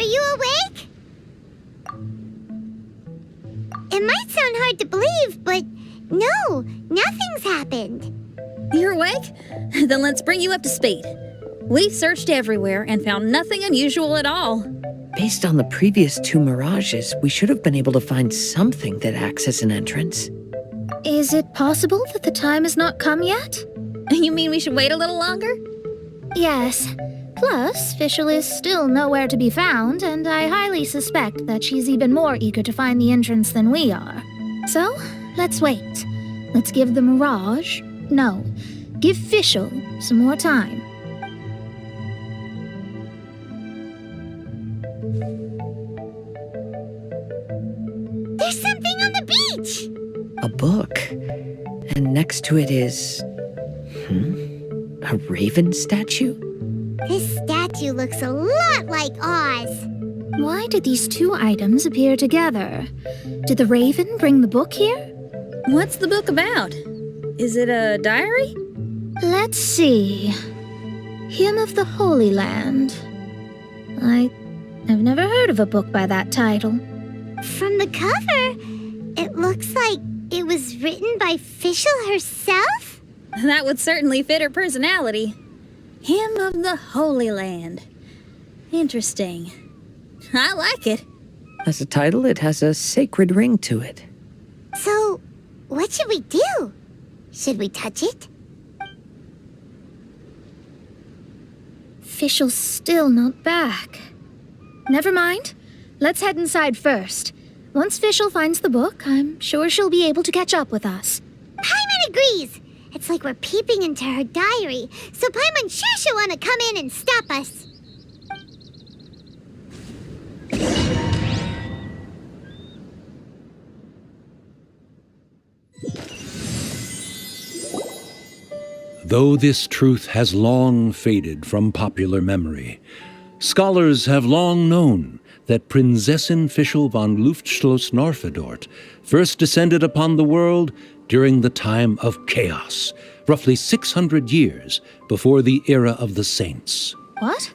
you awake? It might sound hard to believe, but no, nothing's happened. You're awake? Then let's bring you up to speed. We've searched everywhere and found nothing unusual at all. Based on the previous 2 mirages, we should have been able to find something that acts as an entrance. Is it possible that the time has not come yet? You mean we should wait a little longer? Yes. Plus, Fischl is still nowhere to be found, and I highly suspect that she's even more eager to find the entrance than we are. So, let's wait. Let's give the Mirage... No, give Fischl some more time. There's something on the beach! A book. And next to it is... a raven statue? This statue looks a lot like Oz. Why did these 2 items appear together? Did the raven bring the book here? What's the book about? Is it a diary? Let's see. Hymn of the Holy Land. I've never heard of a book by that title. From the cover, it looks like it was written by Fischl herself? That would certainly fit her personality. Hymn of the Holy Land. Interesting. I like it. As a title, it has a sacred ring to it. So, what should we do? Should we touch it? Fischl's still not back. Never mind. Let's head inside first. Once Fischl finds the book, I'm sure she'll be able to catch up with us. Paimon agrees! It's like we're peeping into her diary, so Paimon's sure she'll want to come in and stop us. Though this truth has long faded from popular memory, scholars have long known that Prinzessin Fischl von Luftschloss-Norfedort first descended upon the world during the time of chaos, roughly 600 years before the era of the saints. What?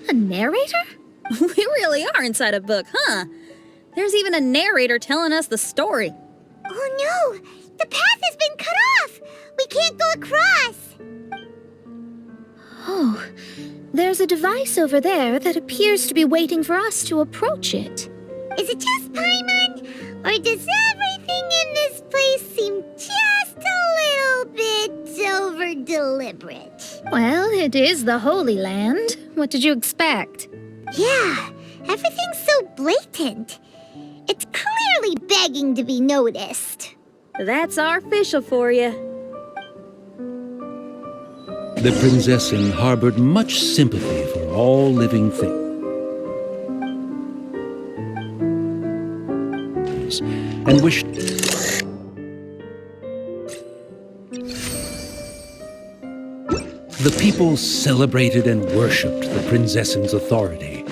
A narrator? We really are inside a book, huh? There's even a narrator telling us the story. Oh no! The path has been cut off! We can't go across! Oh, there's a device over there that appears to be waiting for us to approach it. Is it just Paimon? Or does everything in this place seem just a little bit over-deliberate? Well, it is the Holy Land. What did you expect? Yeah, everything's so blatant. It's clearly begging to be noticed. That's our Fischl for you. The Prinzessin harbored much sympathy for all living things and wished the people celebrated and worshipped the Prinzessin's authority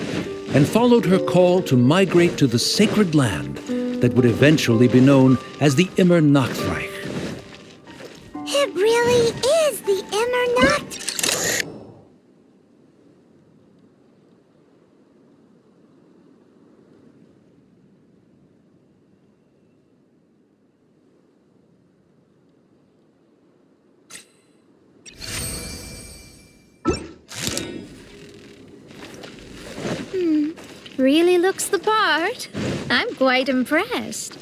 and followed her call to migrate to the sacred land that would eventually be known as the Immernachtreich. It really is the Immernacht. Really looks the part. I'm quite impressed.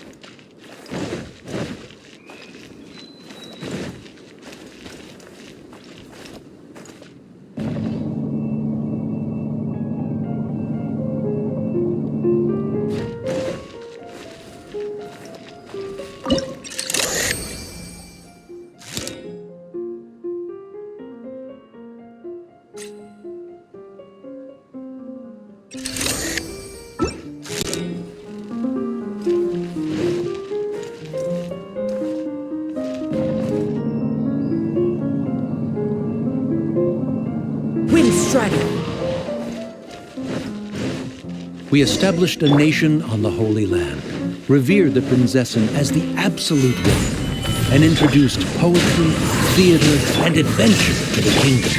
We established a nation on the Holy Land, revered the Prinzessin as the absolute woman, and introduced poetry, theater, and adventure to the kingdom,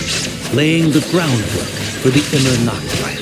laying the groundwork for the Immernachtreich.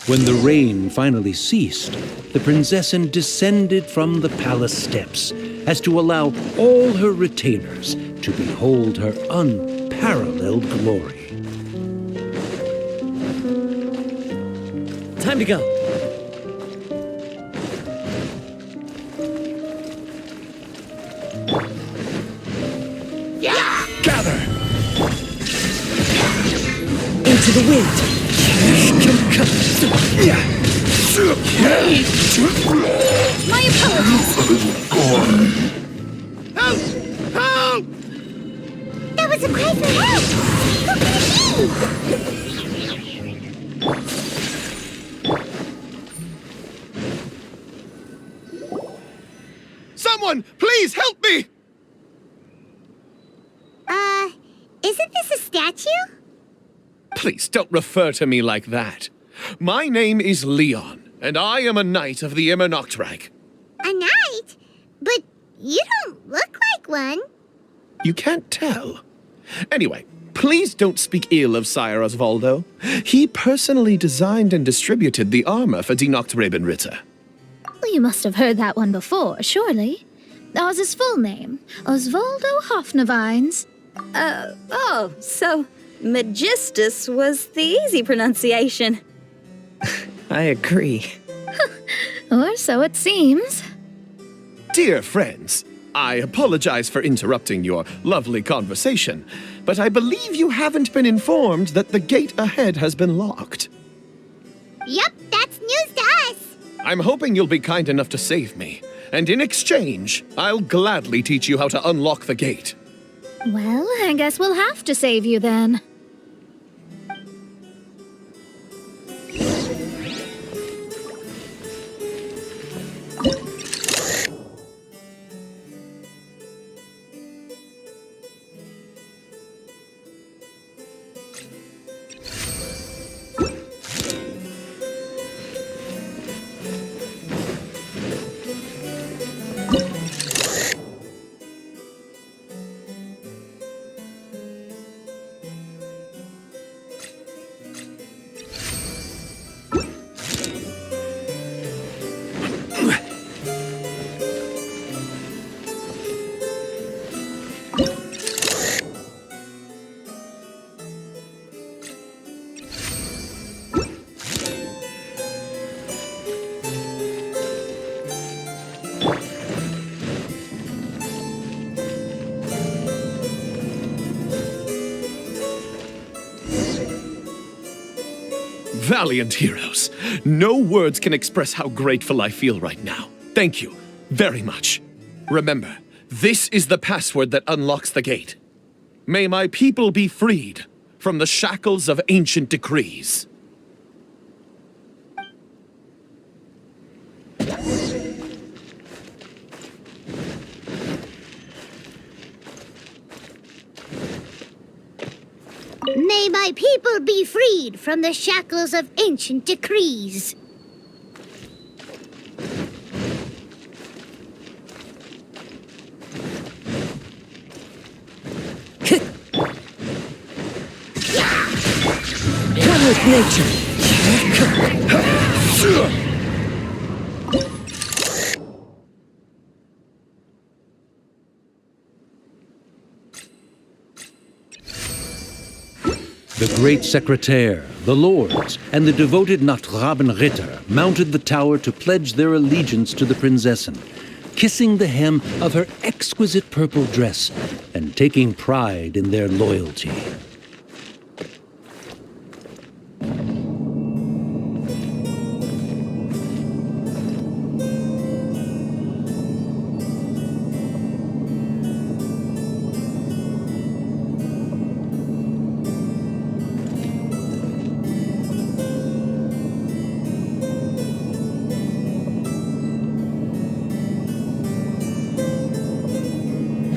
When the rain finally ceased, the Prinzessin descended from the palace steps as to allow all her retainers to behold her unparalleled glory. Time to go. Gather! Into the wind. My apologies. Help! Help! That was a cry for help! Who could it be? Someone, please help me! Isn't this a statue? Please don't refer to me like that. My name is Leon, and I am a knight of the Immernachtreich. A knight? But you don't look like one. You can't tell. Anyway, please don't speak ill of Sire Osvaldo. He personally designed and distributed the armor for Die Nachtrebenritter. Well, you must have heard that one before, surely. That was his full name, Osvaldo Hofnevines. Oh, so Magistus was the easy pronunciation. I agree. Or so it seems. Dear friends, I apologize for interrupting your lovely conversation, but I believe you haven't been informed that the gate ahead has been locked. Yup, that's news to us. I'm hoping you'll be kind enough to save me, and in exchange, I'll gladly teach you how to unlock the gate. Well, I guess we'll have to save you then. Valiant heroes. No words can express how grateful I feel right now. Thank you very much. Remember, this is the password that unlocks the gate. May my people be freed from the shackles of ancient decrees. May my people be freed from the shackles of ancient decrees. Come with nature. The great secretaire, the lords, and the devoted Nachtrebenritter mounted the tower to pledge their allegiance to the Prinzessin, kissing the hem of her exquisite purple dress and taking pride in their loyalty.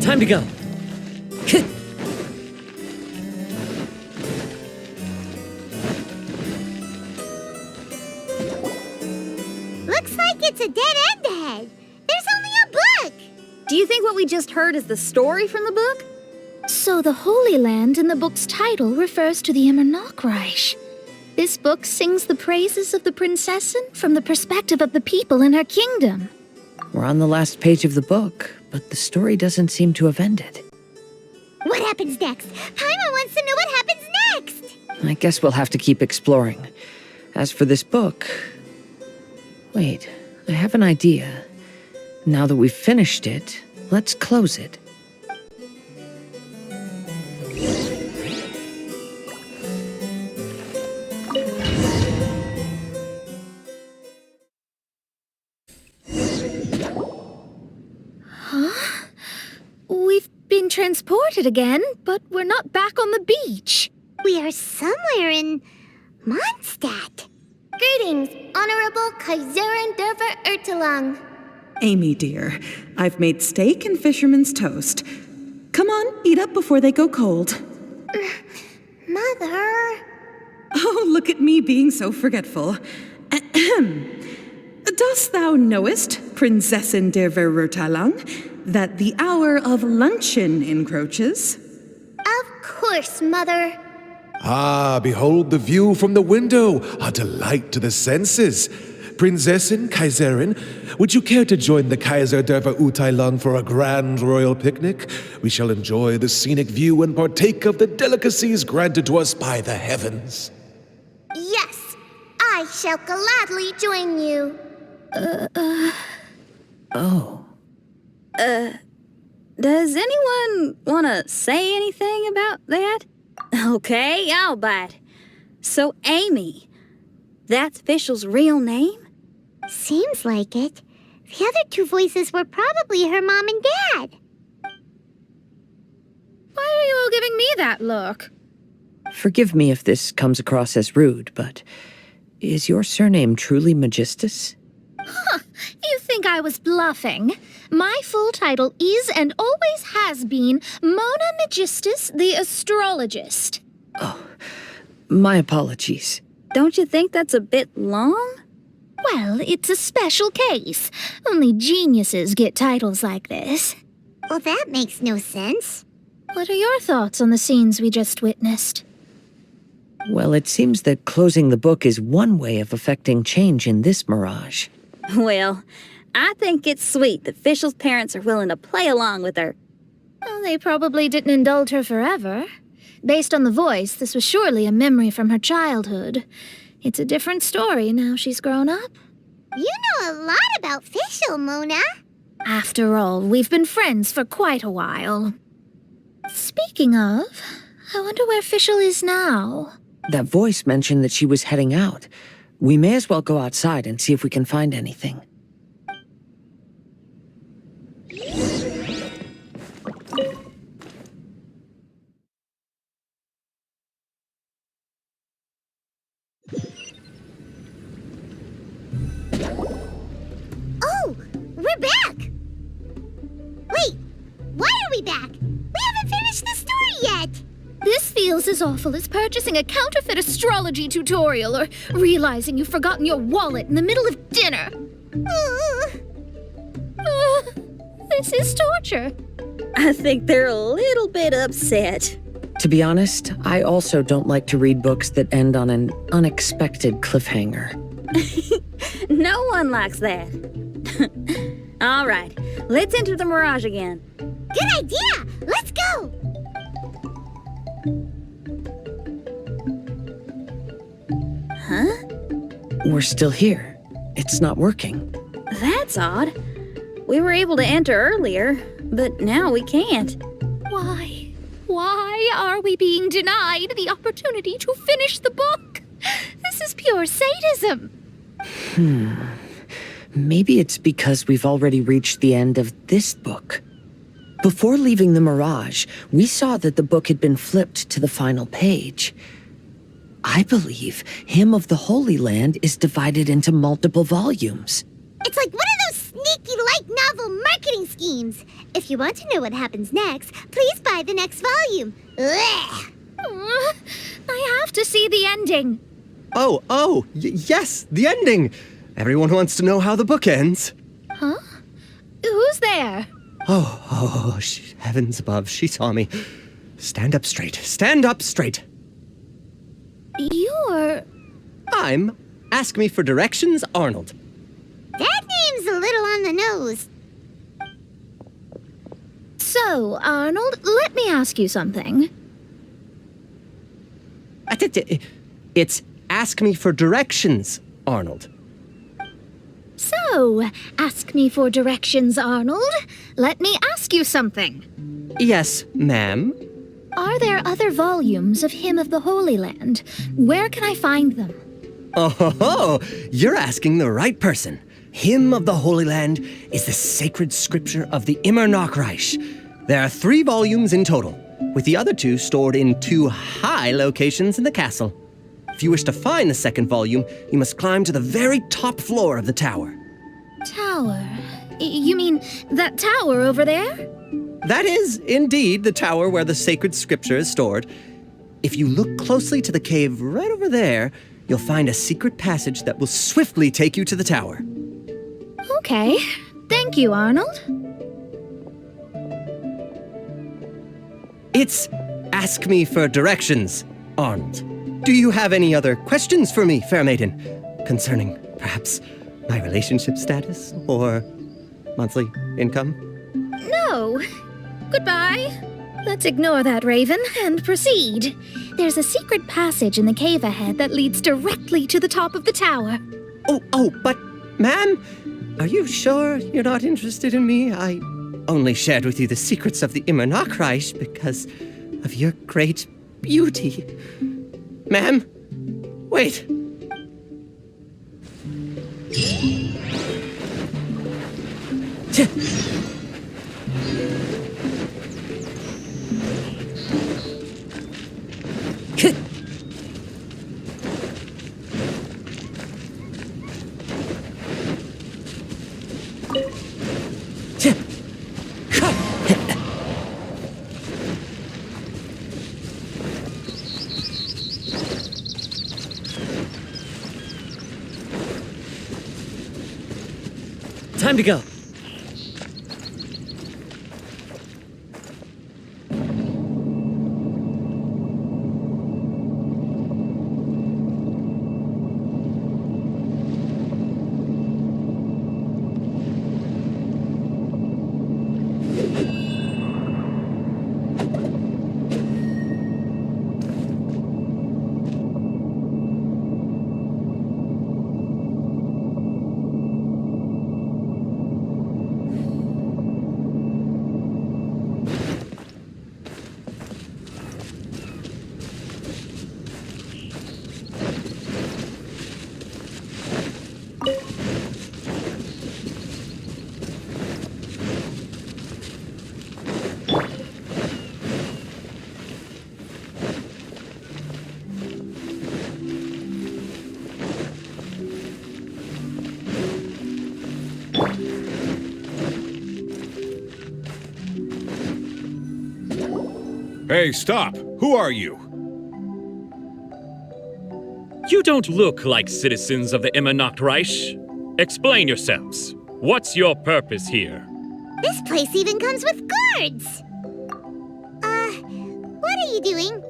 Time to go. Looks like it's a dead end ahead. There's only a book. Do you think what we just heard is the story from the book? So the Holy Land in the book's title refers to the Immernachtreich. This book sings the praises of the princessen from the perspective of the people in her kingdom. We're on the last page of the book, but the story doesn't seem to have ended. What happens next? Paimon wants to know what happens next! I guess we'll have to keep exploring. As for this book... Wait, I have an idea. Now that we've finished it, let's close it. We've been transported again, but we're not back on the beach. We are somewhere in Mondstadt. Greetings, Honorable Kaiserin Derver Ertelang. Amy, dear, I've made steak and fisherman's toast. Come on, eat up before they go cold. Mother... Oh, look at me being so forgetful. Ahem. Dost thou knowest, Prinzessin der Verurteilung, that the hour of luncheon encroaches? Of course, Mother. Ah, behold the view from the window, a delight to the senses. Prinzessin, Kaiserin, would you care to join the Kaiser der Verurteilung for a grand royal picnic? We shall enjoy the scenic view and partake of the delicacies granted to us by the heavens. Yes, I shall gladly join you. Oh. Does anyone want to say anything about that? Okay, I'll bite. So, Amy, that's Fischl's real name? Seems like it. The other two voices were probably her mom and dad. Why are you all giving me that look? Forgive me if this comes across as rude, but is your surname truly Magistus? You think I was bluffing? My full title is and always has been Mona Magistus the Astrologist. Oh, my apologies. Don't you think that's a bit long? Well, it's a special case. Only geniuses get titles like this. Well, that makes no sense. What are your thoughts on the scenes we just witnessed? Well, it seems that closing the book is one way of affecting change in this mirage. Well, I think it's sweet that Fischl's parents are willing to play along with her. Well, they probably didn't indulge her forever. Based on the voice, this was surely a memory from her childhood. It's a different story now she's grown up. You know a lot about Fischl, Mona. After all, we've been friends for quite a while. Speaking of, I wonder where Fischl is now. That voice mentioned that she was heading out. We may as well go outside and see if we can find anything. Oh, we're back! Wait, why are we back? We haven't finished the story yet! This feels as awful as purchasing a counterfeit astrology tutorial or realizing you've forgotten your wallet in the middle of dinner. This is torture. I think they're a little bit upset. To be honest, I also don't like to read books that end on an unexpected cliffhanger. No one likes that. All right, let's enter the mirage again. Good idea! Let's go! Huh? We're still here. It's not working. That's odd. We were able to enter earlier, but now we can't. Why? Why are we being denied the opportunity to finish the book? This is pure sadism. Maybe it's because we've already reached the end of this book. Before leaving the Mirage, we saw that the book had been flipped to the final page. I believe Hymn of the Holy Land is divided into multiple volumes. It's like one of those sneaky light novel marketing schemes. If you want to know what happens next, please buy the next volume. Ugh. I have to see the ending. Yes, the ending. Everyone wants to know how the book ends. Huh? Who's there? Heavens above, she saw me. Stand up straight. Stand up straight. You're I'm Ask Me for Directions, Arnold. That name's a little on the nose. So, Arnold, let me ask you something. It's Ask Me for Directions, Arnold. So, ask me for directions, Arnold. Let me ask you something. Yes, ma'am. Are there other volumes of Hymn of the Holy Land? Where can I find them? Oh, you're asking the right person. Hymn of the Holy Land is the sacred scripture of the Immernachtreich. There are 3 volumes in total, with the other 2 stored in 2 high locations in the castle. If you wish to find the second volume, you must climb to the very top floor of the tower. Tower? You mean that tower over there? That is, indeed, the tower where the sacred scripture is stored. If you look closely to the cave right over there, you'll find a secret passage that will swiftly take you to the tower. Okay. Thank you, Arnold. It's Ask Me for Directions, Arnold. Do you have any other questions for me, fair maiden? Concerning, perhaps, my relationship status or monthly income? No. Goodbye. Let's ignore that, Raven, and proceed. There's a secret passage in the cave ahead that leads directly to the top of the tower. But, ma'am, are you sure you're not interested in me? I only shared with you the secrets of the Immernachtreich because of your great beauty. Ma'am, wait. Time to go. Hey, stop! Who are you? You don't look like citizens of the Immernachtreich. Explain yourselves. What's your purpose here? This place even comes with guards! What are you doing?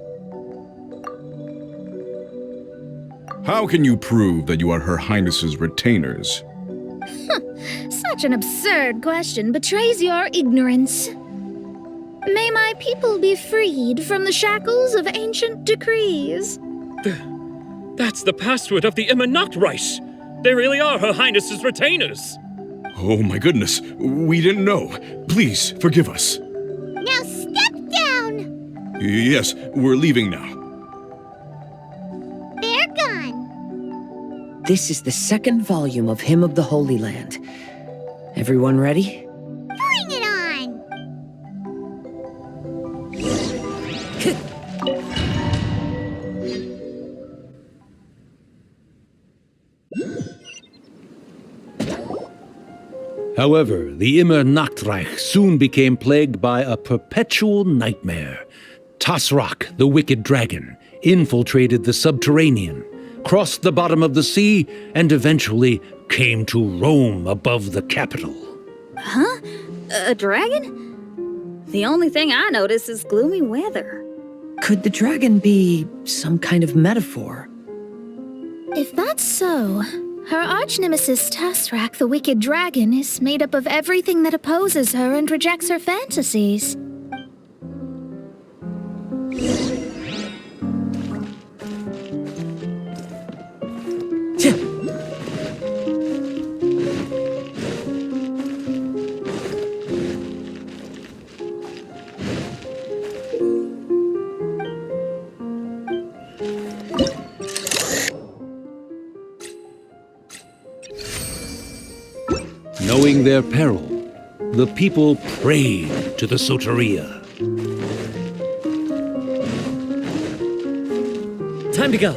How can you prove that you are Her Highness's retainers? Such an absurd question betrays your ignorance. May my people be freed from the shackles of ancient decrees. That's the password of the Immernachtreich. They really are Her Highness's retainers. Oh my goodness, we didn't know. Please, forgive us. Now step down! Yes, we're leaving now. They're gone. This is the second volume of Hymn of the Holy Land. Everyone ready? Bring it on! However, the Immernachtreich soon became plagued by a perpetual nightmare. Tasrak, the wicked dragon, infiltrated the subterranean, crossed the bottom of the sea, and eventually came to roam above the capital. Huh? A dragon? The only thing I notice is gloomy weather. Could the dragon be some kind of metaphor? If that's so, her arch-nemesis Tasrak, the Wicked Dragon, is made up of everything that opposes her and rejects her fantasies. Knowing their peril, the people prayed to the Soteria. Time to go.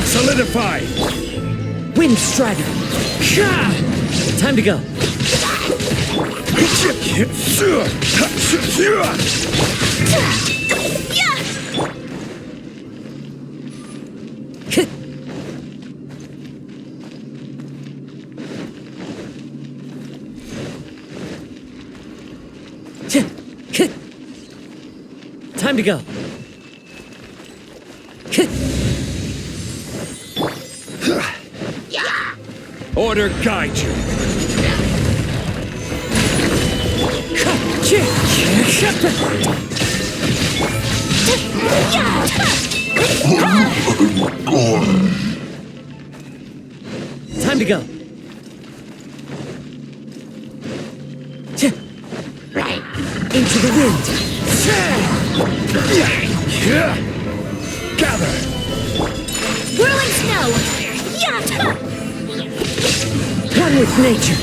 Solidify! Wind Strider. Time to go. Time to go. Order guide you. Time to go. Into the wind. Gather! Whirling snow! One with nature.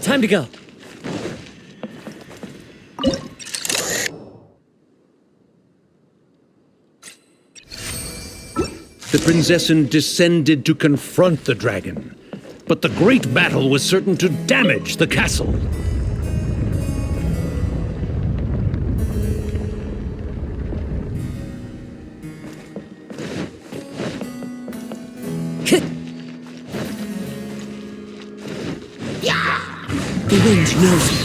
Time to go. The Prinzessin descended to confront the dragon, but the great battle was certain to damage the castle. The wind knows it.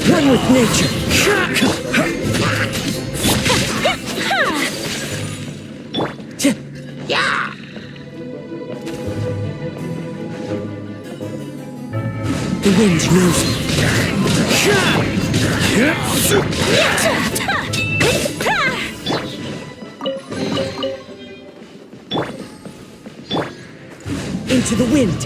One with nature. The wind knows it. Into the wind.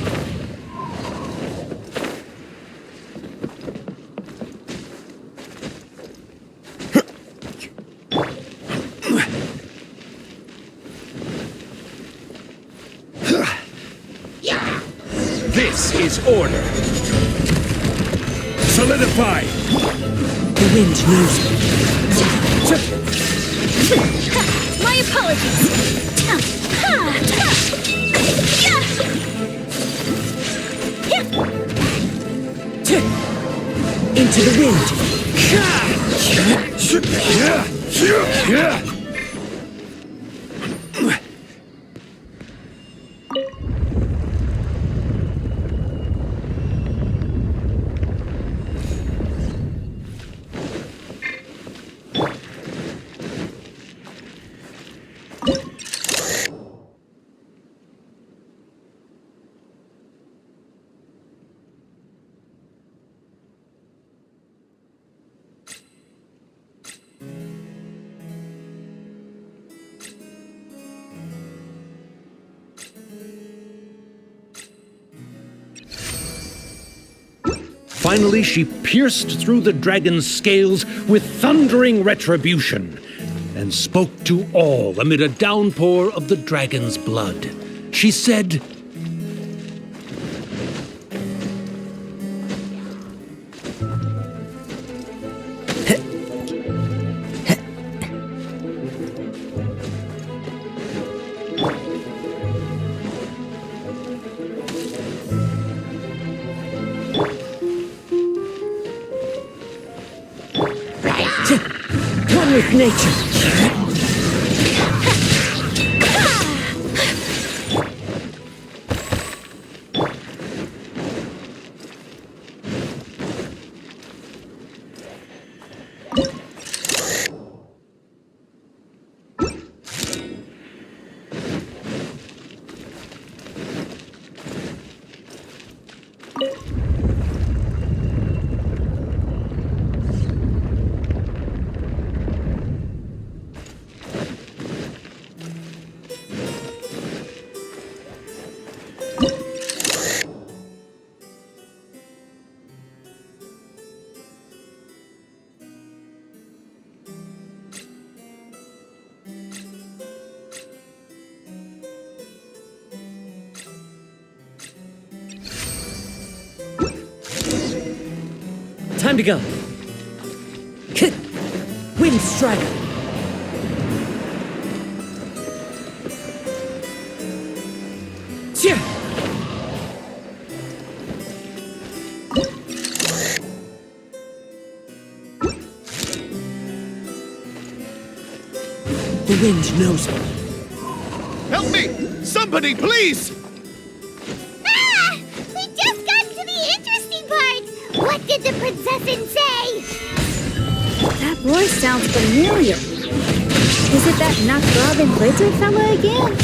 This is order. Solidify! The wind knows it. My apologies! Into the wind. Finally, she pierced through the dragon's scales with thundering retribution and spoke to all amid a downpour of the dragon's blood. She said, with nature. Time to go. Wind strike. Cheer. The wind knows me. Help me! Somebody, please! Ah! We just got to the interesting part! What did the princessin say? That voice sounds familiar. Is it that knock-throbbing glitter fella again?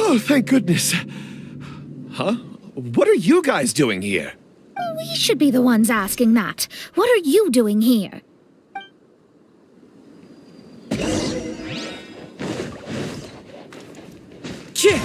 Oh, thank goodness. Huh? What are you guys doing here? We should be the ones asking that. What are you doing here? Cheer.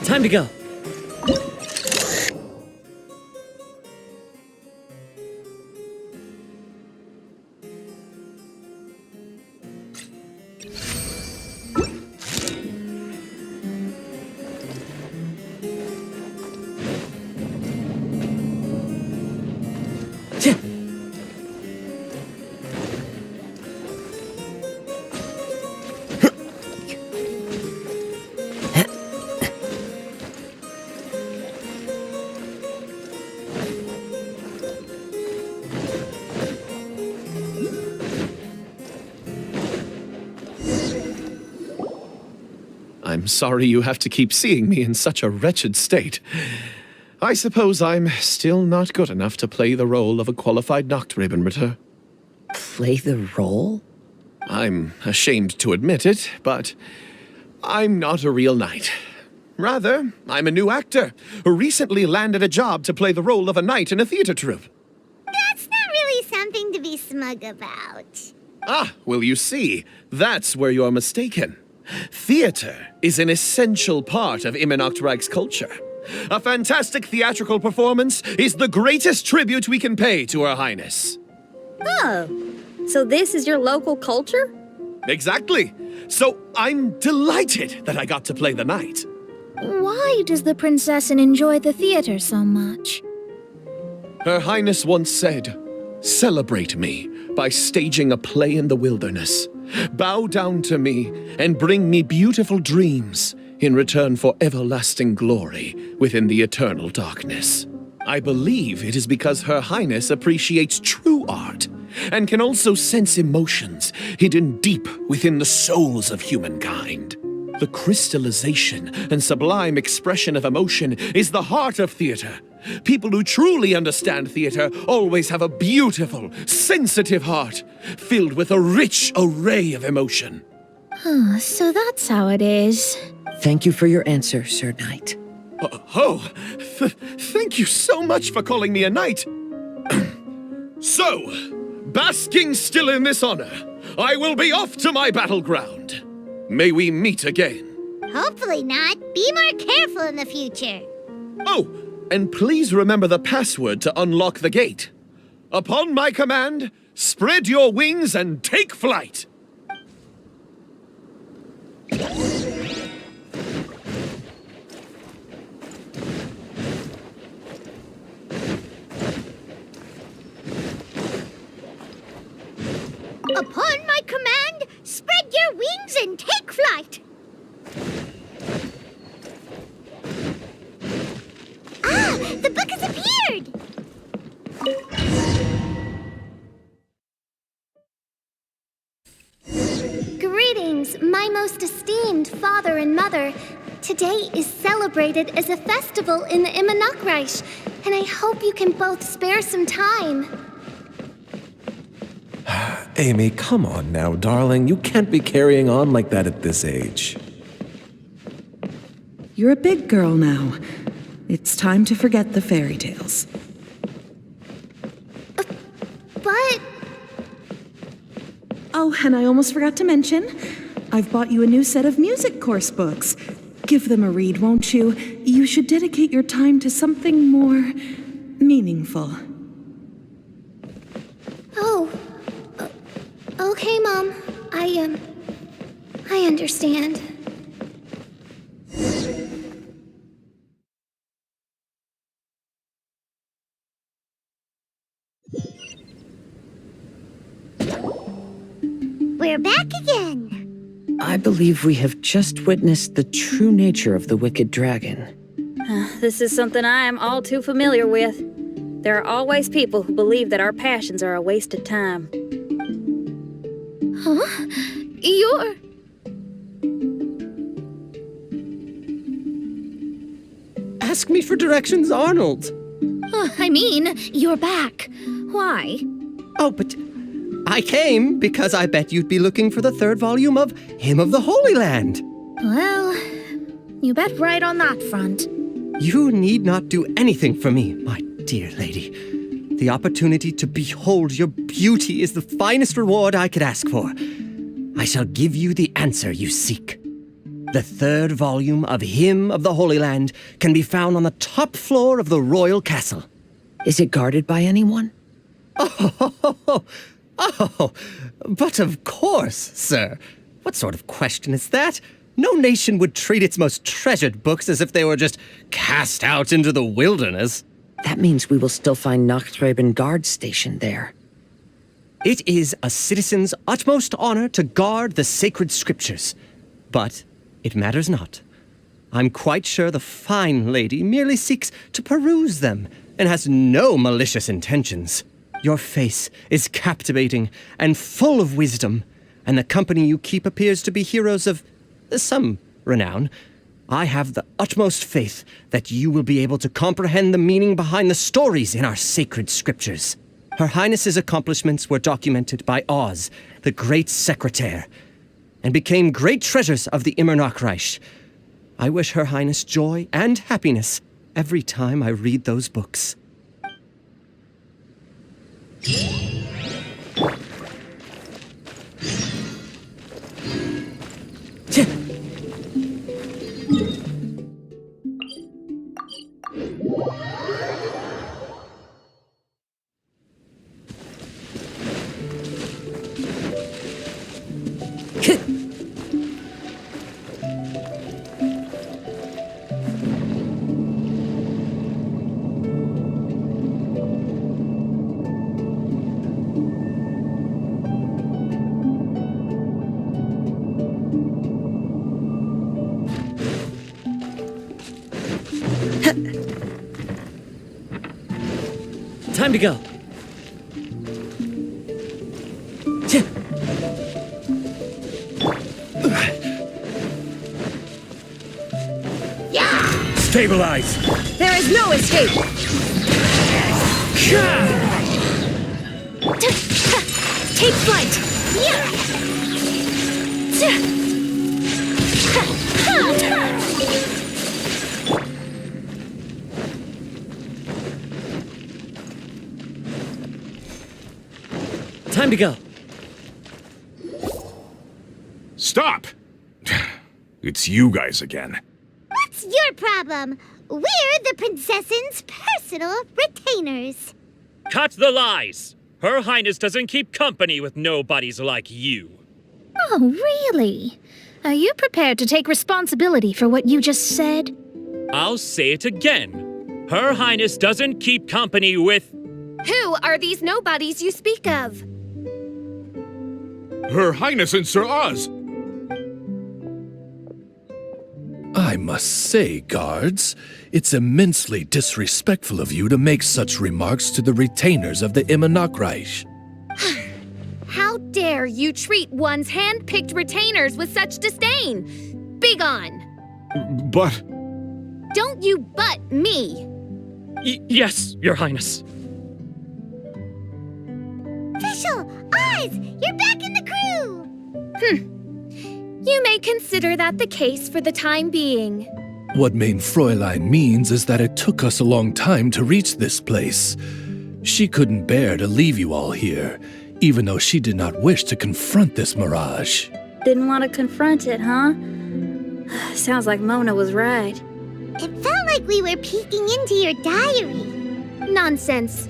Time to go. I'm sorry you have to keep seeing me in such a wretched state. I suppose I'm still not good enough to play the role of a qualified Nachtrebenritter. Play the role? I'm ashamed to admit it, but I'm not a real knight. Rather, I'm a new actor who recently landed a job to play the role of a knight in a theater troupe. That's not really something to be smug about. Ah, well, you see, that's where you're mistaken. Theater is an essential part of Immernachtreich's culture. A fantastic theatrical performance is the greatest tribute we can pay to Her Highness. Oh, so this is your local culture? Exactly. So I'm delighted that I got to play the knight. Why does the princessin enjoy the theater so much? Her Highness once said, "Celebrate me by staging a play in the wilderness. Bow down to me and bring me beautiful dreams in return for everlasting glory within the eternal darkness." I believe it is because Her Highness appreciates true art and can also sense emotions hidden deep within the souls of humankind. The crystallization and sublime expression of emotion is the heart of theater. People who truly understand theater always have a beautiful, sensitive heart, filled with a rich array of emotion. So that's how it is. Thank you for your answer, Sir Knight. Thank you so much for calling me a knight. So, basking still in this honor, I will be off to my battleground. May we meet again. Hopefully not. Be more careful in the future. Oh, and please remember the password to unlock the gate. Upon my command, spread your wings and take flight. Upon my command, spread your wings and take flight. Ah, the book has appeared! Greetings, my most esteemed father and mother. Today is celebrated as a festival in the Immernachtreich, and I hope you can both spare some time. Amy, come on now, darling. You can't be carrying on like that at this age. You're a big girl now. It's time to forget the fairy tales. But... Oh, and I almost forgot to mention, I've bought you a new set of music course books. Give them a read, won't you? You should dedicate your time to something more meaningful. Oh. Okay, Mom. I understand. We're back again. I believe we have just witnessed the true nature of the wicked dragon. This is something I am all too familiar with. There are always people who believe that our passions are a waste of time. Huh? You're... Ask me for directions, Arnold. I mean, you're back. Why? Oh, but I came because I bet you'd be looking for the third volume of Hymn of the Holy Land. Well, you bet right on that front. You need not do anything for me, my dear lady. The opportunity to behold your beauty is the finest reward I could ask for. I shall give you the answer you seek. The third volume of Hymn of the Holy Land can be found on the top floor of the royal castle. Is it guarded by anyone? Oh, but of course, sir. What sort of question is that? No nation would treat its most treasured books as if they were just cast out into the wilderness. That means we will still find Nachtreibin guards stationed there. It is a citizen's utmost honor to guard the sacred scriptures. But it matters not. I'm quite sure the fine lady merely seeks to peruse them and has no malicious intentions. Your face is captivating and full of wisdom, and the company you keep appears to be heroes of some renown. I have the utmost faith that you will be able to comprehend the meaning behind the stories in our sacred scriptures. Her Highness's accomplishments were documented by Oz, the great secretaire, and became great treasures of the Immernachtreich. I wish Her Highness joy and happiness every time I read those books. Time to go. Stabilize! There is no escape! Take flight! Time to go. Stop! It's you guys again. What's your problem? We're the princess's personal retainers. Cut the lies! Her Highness doesn't keep company with nobodies like you. Oh, really? Are you prepared to take responsibility for what you just said? I'll say it again. Her Highness doesn't keep company with... Who are these nobodies you speak of? Her Highness and Sir Oz! I must say, guards, it's immensely disrespectful of you to make such remarks to the retainers of the Immernachtreich. How dare you treat one's hand-picked retainers with such disdain? Begone! But... Don't you but me! Yes, Your Highness. Fischl! Oz! You're back in the crew! You may consider that the case for the time being. What mein Fräulein means is that it took us a long time to reach this place. She couldn't bear to leave you all here, even though she did not wish to confront this mirage. Didn't want to confront it, huh? Sounds like Mona was right. It felt like we were peeking into your diary. Nonsense.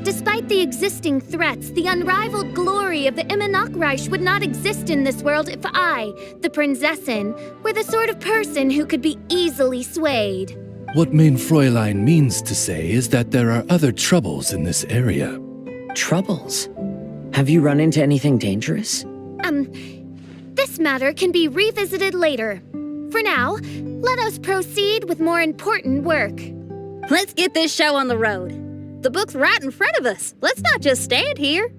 Despite the existing threats, the unrivaled glory of the Immernachtreich would not exist in this world if I, the Prinzessin, were the sort of person who could be easily swayed. What mein Fräulein means to say is that there are other troubles in this area. Troubles? Have you run into anything dangerous? This matter can be revisited later. For now, let us proceed with more important work. Let's get this show on the road. The book's right in front of us. Let's not just stand here.